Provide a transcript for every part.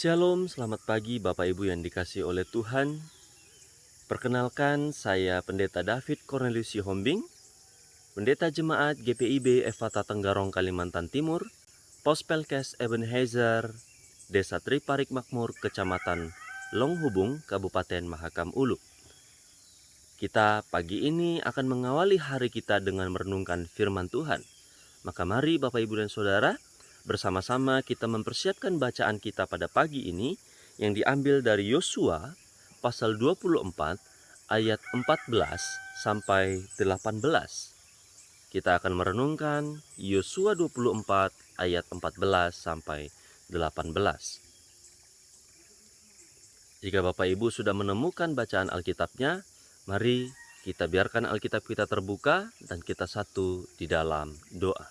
Shalom, selamat pagi Bapak Ibu yang dikasihi oleh Tuhan. Perkenalkan, saya Pendeta David Cornelius Sihombing, Pendeta Jemaat GPIB Efata Tenggarong, Kalimantan Timur, Pospelkes Ebenezer, Desa Triparik Makmur, Kecamatan Longhubung, Kabupaten Mahakam Ulu. Kita pagi ini akan mengawali hari kita dengan merenungkan firman Tuhan. Maka mari Bapak Ibu dan Saudara, bersama-sama kita mempersiapkan bacaan kita pada pagi ini yang diambil dari Yosua pasal 24 ayat 14 sampai 18. Kita akan merenungkan Yosua 24 ayat 14 sampai 18. Jika Bapak Ibu sudah menemukan bacaan Alkitabnya, mari kita biarkan Alkitab kita terbuka dan kita satu di dalam doa.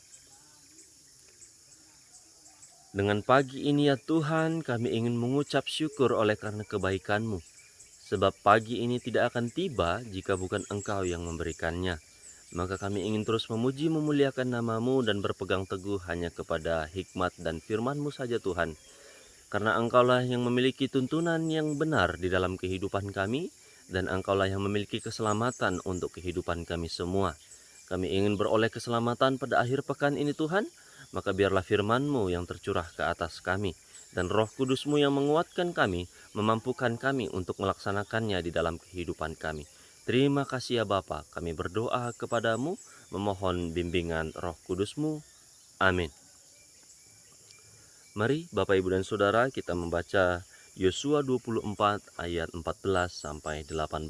Dengan pagi ini ya Tuhan, kami ingin mengucap syukur oleh karena kebaikan-Mu. Sebab pagi ini tidak akan tiba jika bukan Engkau yang memberikannya. Maka kami ingin terus memuji memuliakan nama-Mu dan berpegang teguh hanya kepada hikmat dan firman-Mu saja Tuhan. Karena Engkaulah yang memiliki tuntunan yang benar di dalam kehidupan kami, dan Engkaulah yang memiliki keselamatan untuk kehidupan kami semua. Kami ingin beroleh keselamatan pada akhir pekan ini Tuhan, maka biarlah firman-Mu yang tercurah ke atas kami, dan Roh Kudus-Mu yang menguatkan kami, memampukan kami untuk melaksanakannya di dalam kehidupan kami. Terima kasih ya Bapa, kami berdoa kepadamu, memohon bimbingan Roh Kudus-Mu. Amin. Mari Bapak Ibu dan Saudara kita membaca Yosua 24 ayat 14 sampai 18.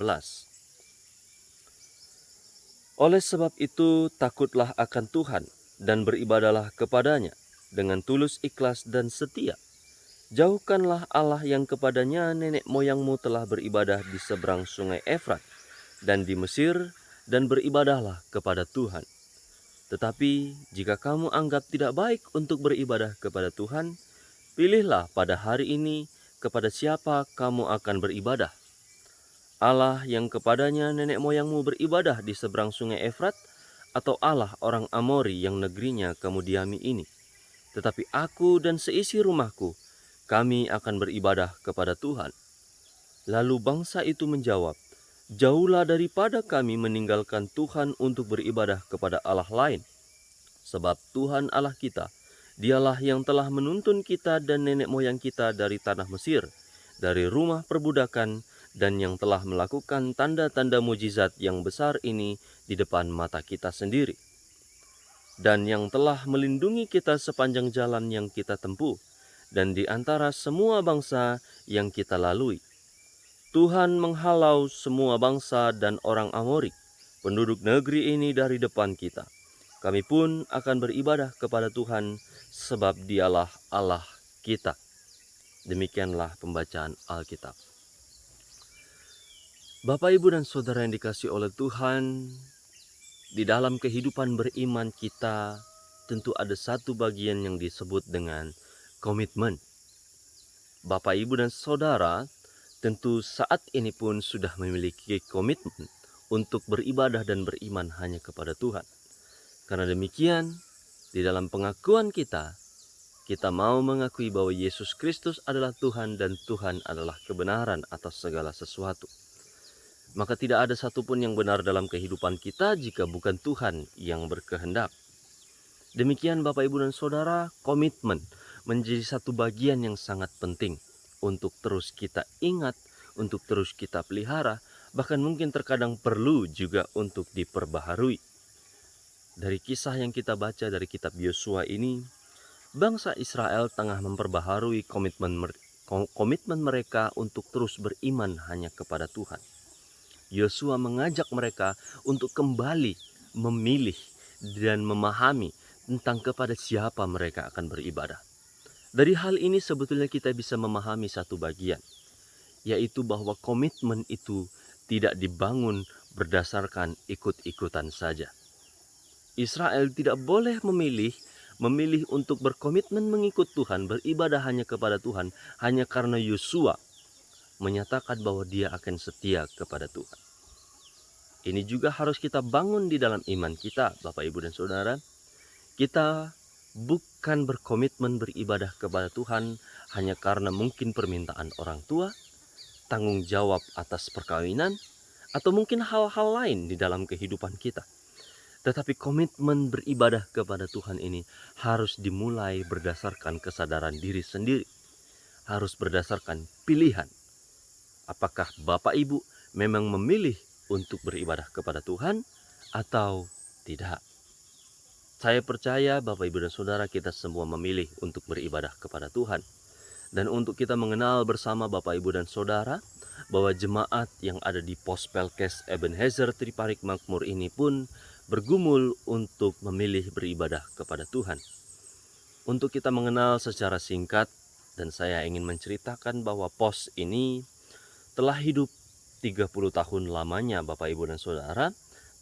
Oleh sebab itu takutlah akan Tuhan dan beribadahlah kepadanya dengan tulus ikhlas dan setia. Jauhkanlah Allah yang kepadanya nenek moyangmu telah beribadah di seberang sungai Efrat dan di Mesir, dan beribadahlah kepada Tuhan. Tetapi jika kamu anggap tidak baik untuk beribadah kepada Tuhan, pilihlah pada hari ini kepada siapa kamu akan beribadah. Allah yang kepadanya nenek moyangmu beribadah di seberang sungai Efrat, atau Allah orang Amori yang negerinya kamu diami ini. Tetapi aku dan seisi rumahku, kami akan beribadah kepada Tuhan. Lalu bangsa itu menjawab, jauhlah daripada kami meninggalkan Tuhan untuk beribadah kepada Allah lain. Sebab Tuhan Allah kita, Dialah yang telah menuntun kita dan nenek moyang kita dari tanah Mesir, dari rumah perbudakan, dan yang telah melakukan tanda-tanda mujizat yang besar ini di depan mata kita sendiri. Dan yang telah melindungi kita sepanjang jalan yang kita tempuh, dan di antara semua bangsa yang kita lalui. Tuhan menghalau semua bangsa dan orang Amori, penduduk negeri ini dari depan kita. Kami pun akan beribadah kepada Tuhan, sebab Dialah Allah kita. Demikianlah pembacaan Alkitab. Bapak, Ibu, dan Saudara yang dikasihi oleh Tuhan, di dalam kehidupan beriman kita tentu ada satu bagian yang disebut dengan komitmen. Bapak, Ibu, dan Saudara tentu saat ini pun sudah memiliki komitmen untuk beribadah dan beriman hanya kepada Tuhan. Karena demikian, di dalam pengakuan kita mau mengakui bahwa Yesus Kristus adalah Tuhan dan Tuhan adalah kebenaran atas segala sesuatu. Maka tidak ada satupun yang benar dalam kehidupan kita jika bukan Tuhan yang berkehendak. Demikian Bapak, Ibu, dan Saudara, komitmen menjadi satu bagian yang sangat penting untuk terus kita ingat, untuk terus kita pelihara, bahkan mungkin terkadang perlu juga untuk diperbaharui. Dari kisah yang kita baca dari kitab Yosua ini, bangsa Israel tengah memperbaharui komitmen mereka untuk terus beriman hanya kepada Tuhan. Yosua mengajak mereka untuk kembali memilih dan memahami tentang kepada siapa mereka akan beribadah. Dari hal ini sebetulnya kita bisa memahami satu bagian, yaitu bahwa komitmen itu tidak dibangun berdasarkan ikut-ikutan saja. Israel tidak boleh memilih untuk berkomitmen mengikut Tuhan, beribadah hanya kepada Tuhan, hanya karena Yosua menyatakan bahwa dia akan setia kepada Tuhan. Ini juga harus kita bangun di dalam iman kita, Bapak, Ibu, dan Saudara. Kita bukan berkomitmen beribadah kepada Tuhan hanya karena mungkin permintaan orang tua, tanggung jawab atas perkawinan, atau mungkin hal-hal lain di dalam kehidupan kita. Tetapi komitmen beribadah kepada Tuhan ini harus dimulai berdasarkan kesadaran diri sendiri. Harus berdasarkan pilihan. Apakah Bapak Ibu memang memilih untuk beribadah kepada Tuhan atau tidak? Saya percaya Bapak Ibu dan Saudara kita semua memilih untuk beribadah kepada Tuhan. Dan untuk kita mengenal bersama Bapak Ibu dan Saudara bahwa jemaat yang ada di Pos Pelkes Ebenezer Triparik Makmur ini pun bergumul untuk memilih beribadah kepada Tuhan. Untuk kita mengenal secara singkat, dan saya ingin menceritakan bahwa pos ini telah hidup 30 tahun lamanya Bapak Ibu dan Saudara.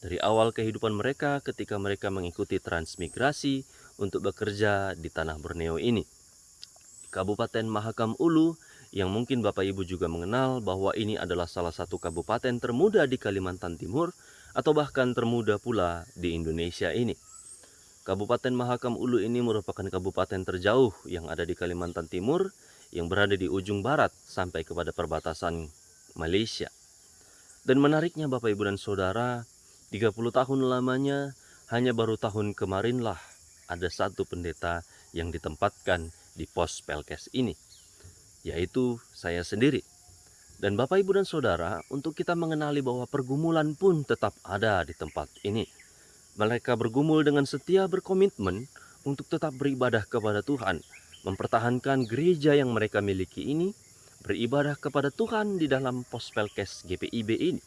Dari awal kehidupan mereka ketika mereka mengikuti transmigrasi untuk bekerja di tanah Borneo ini. Kabupaten Mahakam Ulu yang mungkin Bapak Ibu juga mengenal bahwa ini adalah salah satu kabupaten termuda di Kalimantan Timur atau bahkan termuda pula di Indonesia ini. Kabupaten Mahakam Ulu ini merupakan kabupaten terjauh yang ada di Kalimantan Timur yang berada di ujung barat sampai kepada perbatasan Malaysia. Dan menariknya Bapak Ibu dan Saudara, 30 tahun lamanya hanya baru tahun kemarinlah ada satu pendeta yang ditempatkan di pos Pelkes ini, yaitu saya sendiri. Dan Bapak Ibu dan Saudara, untuk kita mengenali bahwa pergumulan pun tetap ada di tempat ini. Mereka bergumul dengan setia berkomitmen untuk tetap beribadah kepada Tuhan, mempertahankan gereja yang mereka miliki ini, beribadah kepada Tuhan di dalam pos Pelkes GPIB ini.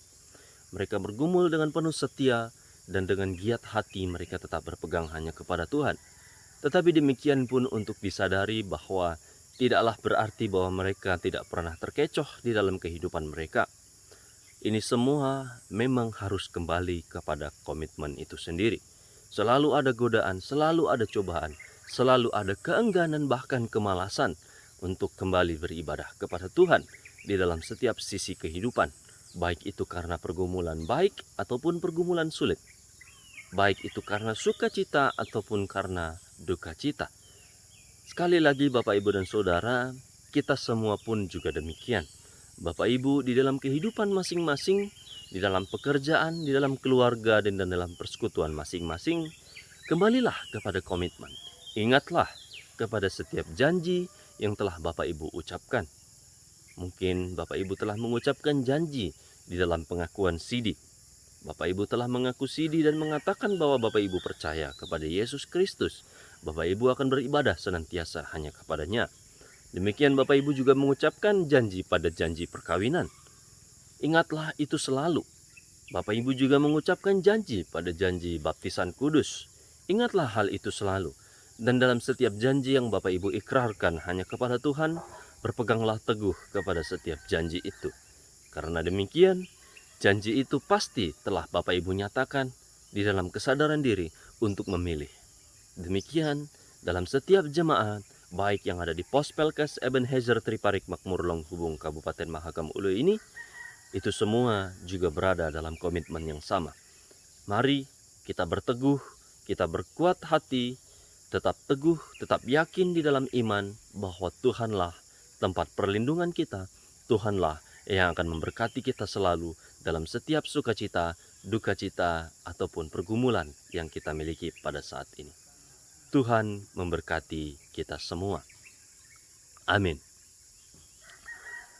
Mereka bergumul dengan penuh setia dan dengan giat hati mereka tetap berpegang hanya kepada Tuhan. Tetapi demikian pun untuk disadari bahwa tidaklah berarti bahwa mereka tidak pernah terkecoh di dalam kehidupan mereka. Ini semua memang harus kembali kepada komitmen itu sendiri. Selalu ada godaan, selalu ada cobaan, selalu ada keengganan bahkan kemalasan untuk kembali beribadah kepada Tuhan di dalam setiap sisi kehidupan. Baik itu karena pergumulan baik ataupun pergumulan sulit. Baik itu karena sukacita ataupun karena duka cita. Sekali lagi Bapak Ibu dan Saudara, kita semua pun juga demikian. Bapak Ibu di dalam kehidupan masing-masing, di dalam pekerjaan, di dalam keluarga, dan dalam persekutuan masing-masing, kembalilah kepada komitmen. Ingatlah kepada setiap janji yang telah Bapak Ibu ucapkan. Mungkin Bapak Ibu telah mengucapkan janji di dalam pengakuan sidi. Bapak Ibu telah mengaku sidi dan mengatakan bahwa Bapak Ibu percaya kepada Yesus Kristus. Bapak Ibu akan beribadah senantiasa hanya kepadanya. Demikian Bapak Ibu juga mengucapkan janji pada janji perkawinan. Ingatlah itu selalu. Bapak Ibu juga mengucapkan janji pada janji baptisan kudus. Ingatlah hal itu selalu. Dan dalam setiap janji yang Bapak Ibu ikrarkan hanya kepada Tuhan, berpeganglah teguh kepada setiap janji itu. Karena demikian, janji itu pasti telah Bapak Ibu nyatakan di dalam kesadaran diri untuk memilih. Demikian dalam setiap jemaat, baik yang ada di Pos Pelkes Ebenezer Triparik Makmur Longhubung Kabupaten Mahakam Ulu ini, itu semua juga berada dalam komitmen yang sama. Mari kita berteguh, kita berkuat hati, tetap teguh, tetap yakin di dalam iman bahwa Tuhanlah tempat perlindungan kita, Tuhanlah yang akan memberkati kita selalu dalam setiap sukacita, duka cita, ataupun pergumulan yang kita miliki pada saat ini. Tuhan memberkati kita semua. Amin.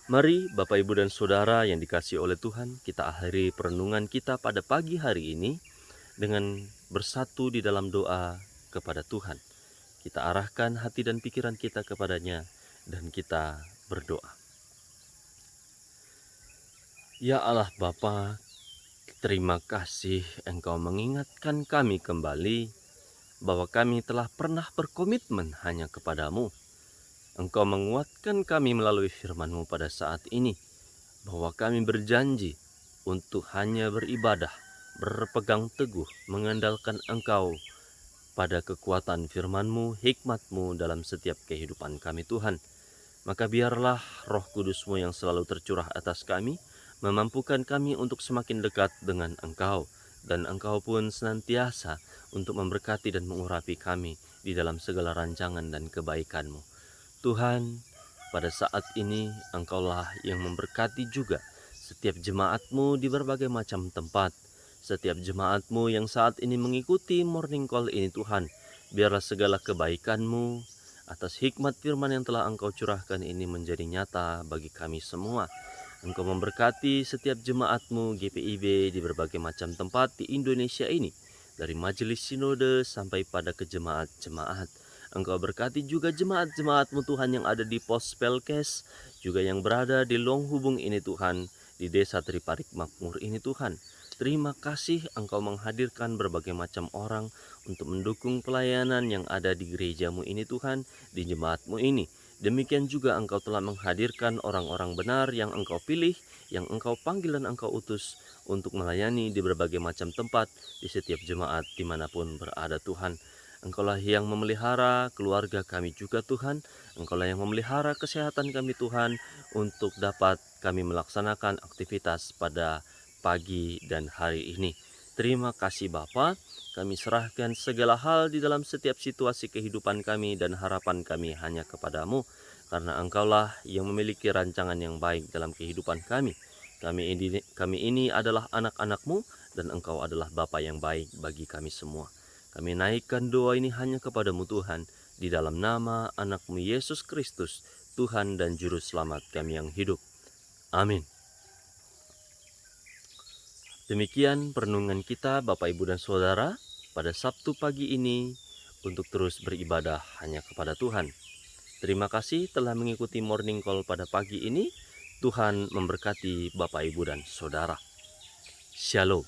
Mari Bapak Ibu dan Saudara yang dikasihi oleh Tuhan, kita akhiri perenungan kita pada pagi hari ini dengan bersatu di dalam doa kepada Tuhan. Kita arahkan hati dan pikiran kita kepadanya dan kita berdoa. Ya Allah Bapa, terima kasih Engkau mengingatkan kami kembali bahwa kami telah pernah berkomitmen hanya kepadamu. Engkau menguatkan kami melalui firman-Mu pada saat ini, bahwa kami berjanji untuk hanya beribadah, berpegang teguh, mengandalkan Engkau pada kekuatan firman-Mu, hikmat-Mu dalam setiap kehidupan kami Tuhan. Maka biarlah Roh Kudus-Mu yang selalu tercurah atas kami, memampukan kami untuk semakin dekat dengan Engkau, dan Engkau pun senantiasa untuk memberkati dan mengurapi kami di dalam segala rancangan dan kebaikan-Mu. Tuhan, pada saat ini Engkaulah yang memberkati juga setiap jemaat-Mu di berbagai macam tempat. Setiap jemaat-Mu yang saat ini mengikuti morning call ini Tuhan, biarlah segala kebaikan-Mu atas hikmat firman yang telah Engkau curahkan ini menjadi nyata bagi kami semua. Engkau memberkati setiap jemaat-Mu GPIB di berbagai macam tempat di Indonesia ini, dari majelis sinode sampai pada ke jemaat-jemaat. Engkau berkati juga jemaat-jemaat-Mu Tuhan yang ada di pos Pelkes, juga yang berada di Longhubung ini Tuhan, di desa Triparik Makmur ini Tuhan. Terima kasih Engkau menghadirkan berbagai macam orang untuk mendukung pelayanan yang ada di gereja-Mu ini Tuhan, di jemaat-Mu ini. Demikian juga Engkau telah menghadirkan orang-orang benar yang Engkau pilih, yang Engkau panggil dan Engkau utus untuk melayani di berbagai macam tempat di setiap jemaat dimanapun berada Tuhan. Engkaulah yang memelihara keluarga kami juga Tuhan. Engkaulah yang memelihara kesehatan kami Tuhan, untuk dapat kami melaksanakan aktivitas pada pagi dan hari ini. Terima kasih Bapa. Kami serahkan segala hal di dalam setiap situasi kehidupan kami dan harapan kami hanya kepadamu, karena Engkaulah yang memiliki rancangan yang baik dalam kehidupan kami. Kami ini adalah anak-anak-Mu, dan Engkau adalah Bapa yang baik bagi kami semua. Kami naikkan doa ini hanya kepadamu Tuhan, di dalam nama anak-Mu Yesus Kristus, Tuhan dan Juru Selamat kami yang hidup. Amin. Demikian perenungan kita Bapak Ibu dan Saudara pada Sabtu pagi ini, untuk terus beribadah hanya kepada Tuhan. Terima kasih telah mengikuti morning call pada pagi ini. Tuhan memberkati Bapak Ibu dan Saudara. Shalom.